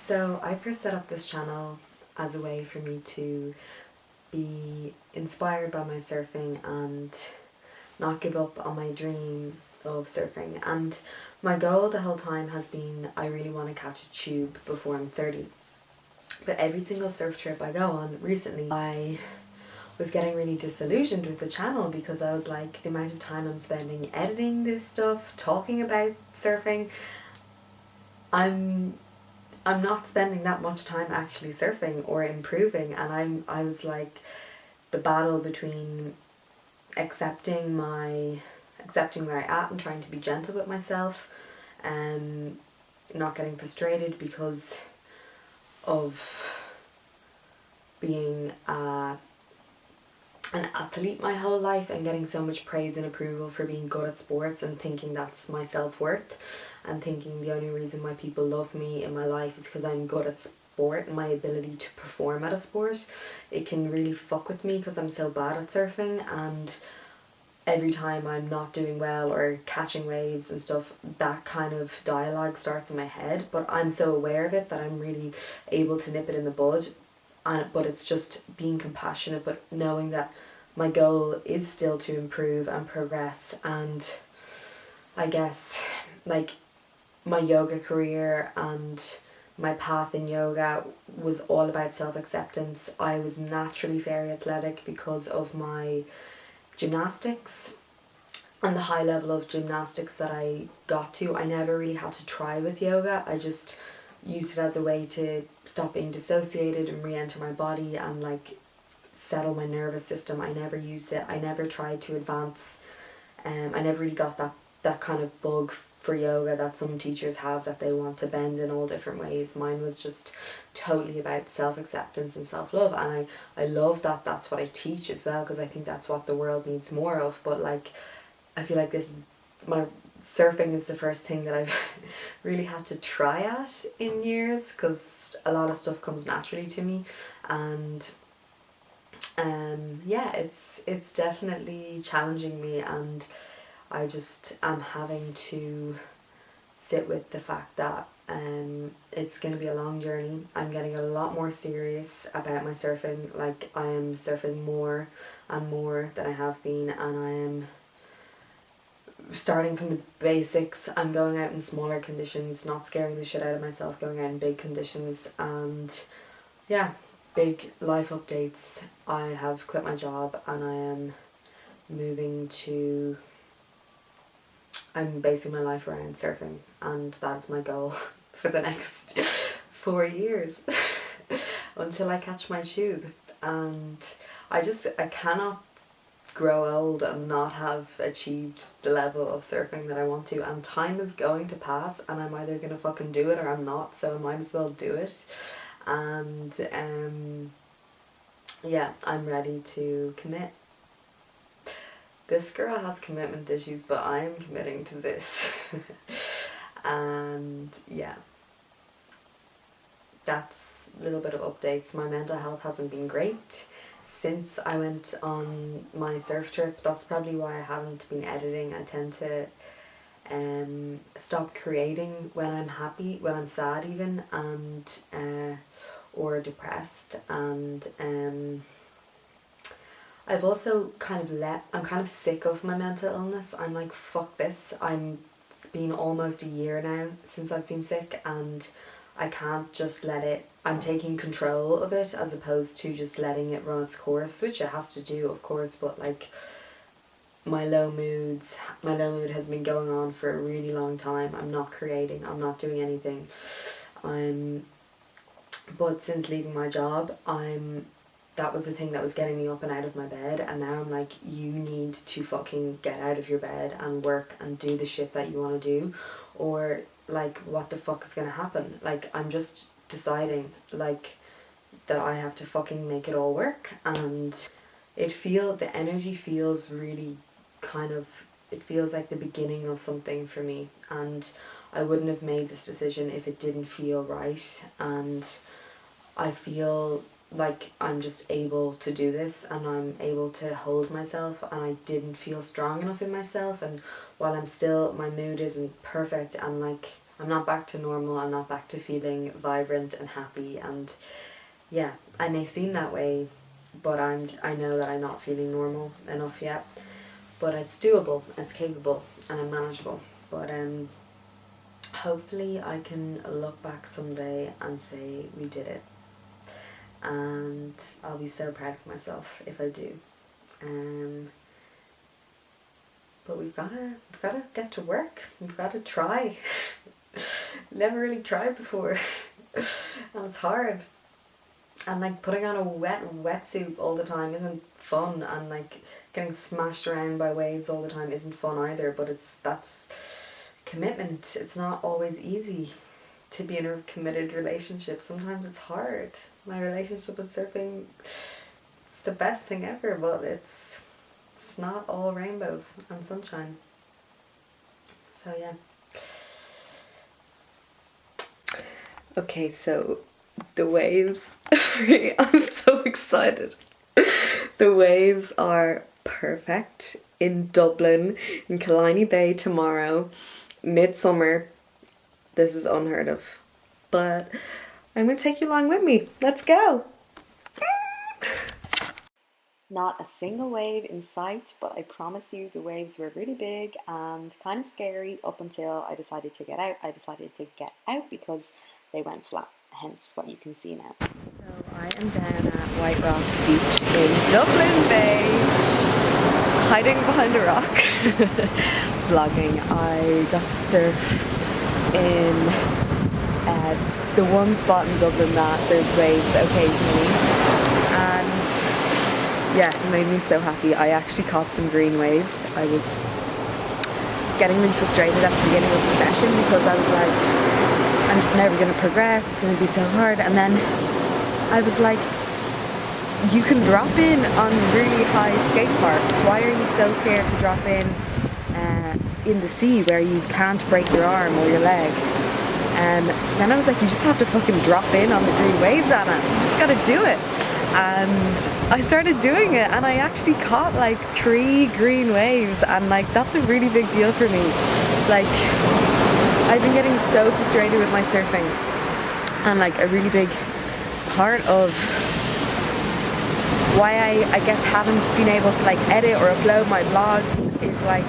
So I first set up this channel as a way for me to be inspired by my surfing and not give up on my dream of surfing. And my goal the whole time has been I really want to catch a tube before I'm 30. But every single surf trip I go on recently, I was getting really disillusioned with the channel because I was like, the amount of time I'm spending editing this stuff, talking about surfing, I'm not spending that much time actually surfing or improving. And I was like, the battle between accepting where I'm at and trying to be gentle with myself, and not getting frustrated because of being an athlete my whole life and getting so much praise and approval for being good at sports and thinking that's my self-worth, and thinking the only reason why people love me in my life is because I'm good at sport and my ability to perform at a sport. It can really fuck with me because I'm so bad at surfing, and every time I'm not doing well or catching waves and stuff, that kind of dialogue starts in my head. But I'm so aware of it that I'm really able to nip it in the bud. But it's just being compassionate, but knowing that my goal is still to improve and progress. And I guess like my yoga career and my path in yoga was all about self-acceptance. I was naturally very athletic because of my gymnastics and the high level of gymnastics that I got to. I never really had to try with yoga. I just used it as a way to stop being dissociated and re-enter my body and like settle my nervous system. I never used it. I never tried to advance. I never really got that kind of bug for yoga that some teachers have, that they want to bend in all different ways. Mine was just totally about self-acceptance and self-love, and I love that that's what I teach as well, because I think that's what the world needs more of. But like, I feel like my surfing is the first thing that I've really had to try at in years, because a lot of stuff comes naturally to me. And yeah, it's definitely challenging me, and I just am having to sit with the fact that it's going to be a long journey. I'm getting a lot more serious about my surfing. Like, I am surfing more and more than I have been, and I am starting from the basics. I'm going out in smaller conditions, not scaring the shit out of myself, going out in big conditions. And yeah, big life updates. I have quit my job and I am I'm basing my life around surfing, and that's my goal for the next 4 years until I catch my tube. And I cannot grow old and not have achieved the level of surfing that I want to, and time is going to pass and I'm either gonna fucking do it or I'm not, so I might as well do it. And yeah, I'm ready to commit. This girl has commitment issues, but I am committing to this. And yeah, that's a little bit of updates. My mental health hasn't been great since I went on my surf trip. That's probably why I haven't been editing. I tend to stop creating when I'm happy, when I'm sad even, and or depressed. And I've also I'm kind of sick of my mental illness. I'm like, fuck this. It's been almost a year now since I've been sick, and I can't just let it. I'm taking control of it as opposed to just letting it run its course, which it has to do, of course. But like, my low mood has been going on for a really long time. I'm not creating. I'm not doing anything. But since leaving my job, that was the thing that was getting me up and out of my bed, and now I'm like, you need to fucking get out of your bed and work and do the shit that you want to do, or like, what the fuck is gonna happen? Like, I'm just deciding like that I have to fucking make it all work. And the energy feels really it feels like the beginning of something for me, and I wouldn't have made this decision if it didn't feel right. And I feel like I'm just able to do this, and I'm able to hold myself, and I didn't feel strong enough in myself. And while my mood isn't perfect, and like, I'm not back to normal. I'm not back to feeling vibrant and happy, and yeah, I may seem that way, but I know that I'm not feeling normal enough yet. But it's doable, it's capable, and I'm manageable. But hopefully I can look back someday and say we did it, and I'll be so proud of myself if I do. But we've gotta get to work. We've gotta try. Never really tried before, and it's hard. And like putting on a wetsuit all the time isn't fun, and like getting smashed around by waves all the time isn't fun either. But that's commitment. It's not always easy to be in a committed relationship. Sometimes it's hard. My relationship with surfing, it's the best thing ever, but it's not all rainbows and sunshine. So yeah. Okay, so the waves, sorry, I'm so excited. The waves are perfect in Dublin, in Killiney Bay tomorrow, midsummer. This is unheard of, but I'm going to take you along with me. Let's go. Not a single wave in sight, but I promise you the waves were really big and kind of scary up until I decided to get out. I decided to get out because they went flat, hence what you can see now. So I am down at White Rock Beach in Dublin Bay, hiding behind a rock, vlogging. I got to surf in the one spot in Dublin that there's waves occasionally, and yeah, it made me so happy. I actually caught some green waves. I was getting really frustrated at the beginning of the session because I was like, I'm just never going to progress, it's going to be so hard. And then I was like, you can drop in on really high skate parks. Why are you so scared to drop in the sea where you can't break your arm or your leg? And then I was like, you just have to fucking drop in on the green waves, Anna. You just got to do it. And I started doing it, and I actually caught like 3 green waves, and like that's a really big deal for me. Like, I've been getting so frustrated with my surfing, and like a really big part of why I guess haven't been able to like edit or upload my vlogs is like,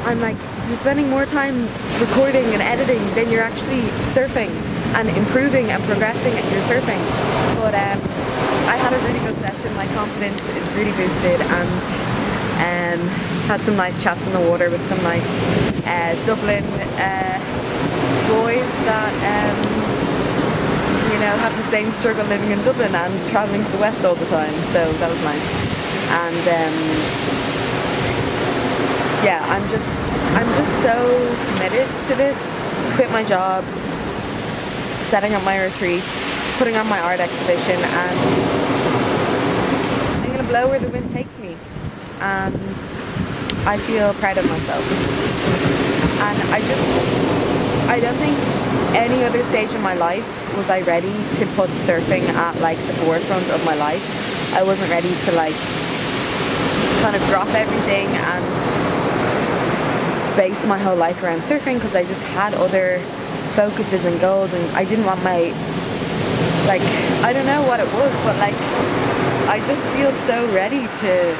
I'm like, you're spending more time recording and editing than you're actually surfing and improving and progressing at your surfing. But I had a really good session. My confidence is really boosted, and had some nice chats in the water with some nice Dublin boys that you know, have the same struggle living in Dublin and travelling to the west all the time. So that was nice. And yeah, I'm just so committed to this. Quit my job, setting up my retreats, putting on my art exhibition, and I'm gonna blow where the wind takes me. And I feel proud of myself. And I don't think any other stage in my life was I ready to put surfing at like the forefront of my life. I wasn't ready to like kind of drop everything and base my whole life around surfing, because I just had other focuses and goals, and I didn't want my, like, I don't know what it was, but like I just feel so ready to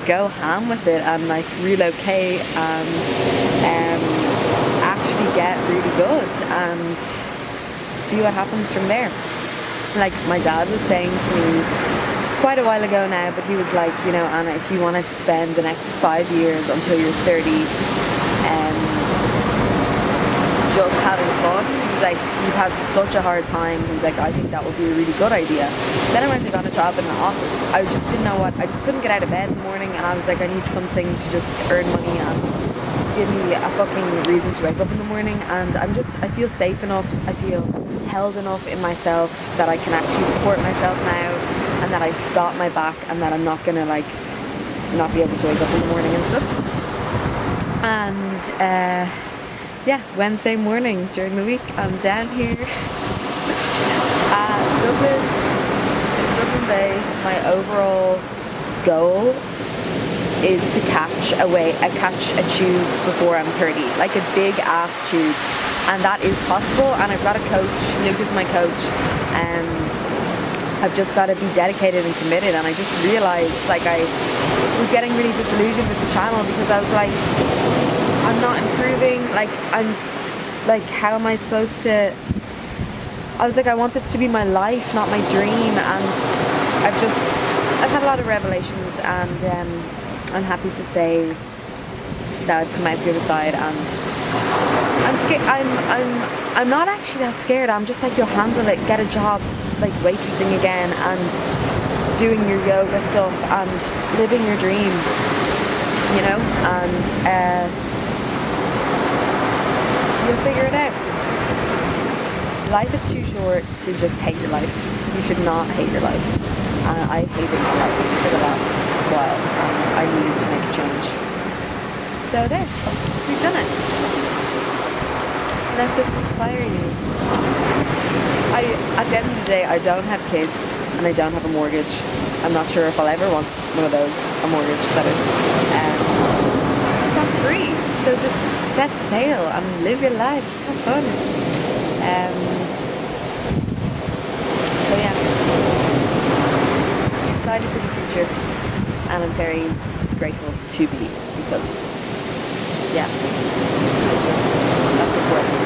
go ham with it and like relocate and actually get really good and see what happens from there. Like my dad was saying to me quite a while ago now, but he was like, you know, Anna, if you wanted to spend the next 5 years until you're 30 just having fun, he's like, you've had such a hard time. He's like, I think that would be a really good idea. Then I went and got a job in the office. I just didn't know what, I just couldn't get out of bed in the morning, and I was like, I need something to just earn money and give me a fucking reason to wake up in the morning. And I feel safe enough, I feel held enough in myself that I can actually support myself now, and that I've got my back, and that I'm not gonna like not be able to wake up in the morning and stuff. And yeah, Wednesday morning during the week I'm down here at Dublin, in Dublin Bay. My overall goal is to catch a tube before I'm 30, like a big ass tube, and that is possible. And I've got a coach. Luke is my coach. I've just got to be dedicated and committed. And I just realized, like, I was getting really disillusioned with the channel because I was like, I'm not improving. Like, I'm like, how am I supposed to? I was like, I want this to be my life, not my dream. And I've had a lot of revelations, and I'm happy to say that I've come out the other side, and I'm scared. I'm not actually that scared. I'm just like, you'll handle it. Get a job, like waitressing again, and doing your yoga stuff, and living your dream. You know, and you'll figure it out. Life is too short to just hate your life. You should not hate your life. I hated my life for the last while, and I needed to make a change. So there, we've done it. Let this inspire you. At the end of the day, I don't have kids, and I don't have a mortgage. I'm not sure if I'll ever want one of those, a mortgage, that is. I'm free, so just set sail and live your life. Have fun. So yeah, excited for the future, and I'm very grateful to be, because yeah, that's important.